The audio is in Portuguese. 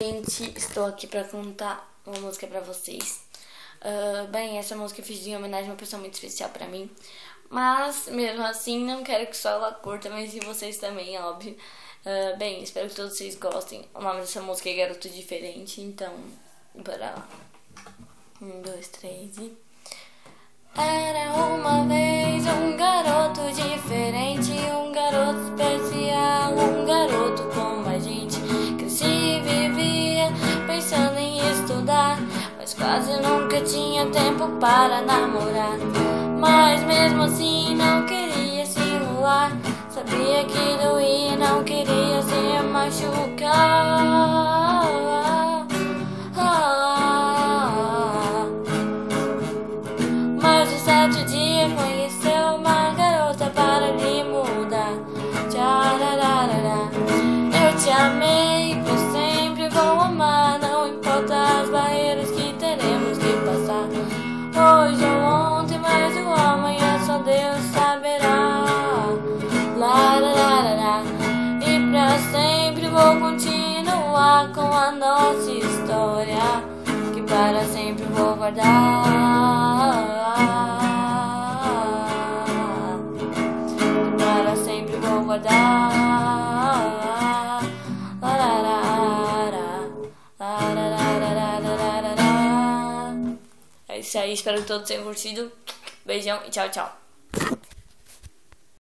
Gente, estou aqui pra contar uma música pra vocês. Bem, essa música eu fiz em homenagem a uma pessoa muito especial pra mim. Mas, mesmo assim, não quero que só ela curta, mas e vocês também, óbvio. Bem, espero que todos vocês gostem. O nome dessa música é Garoto Diferente, então, bora lá. 1, 2, 3 e... Era uma vez um garoto diferente, um garoto especial, um garoto como a gente. Cresci e vivia pensando em estudar, mas quase nunca tinha tempo para namorar. Mas mesmo assim não queria se enrolar, sabia que doía, não queria se machucar. Mas um certo dia conheceu uma garota para lhe mudar. Tcharararara. Eu te amei, por sempre vou amar, não importa as barreiras que teremos que passar. Hoje ou ontem, mas o amanhã só Deus saberá. Larararara. E pra sempre vou continuar com a nossa história, que para sempre vou guardar. Para sempre vou guardar. É isso aí, espero que todos tenham curtido. Beijão e tchau, tchau.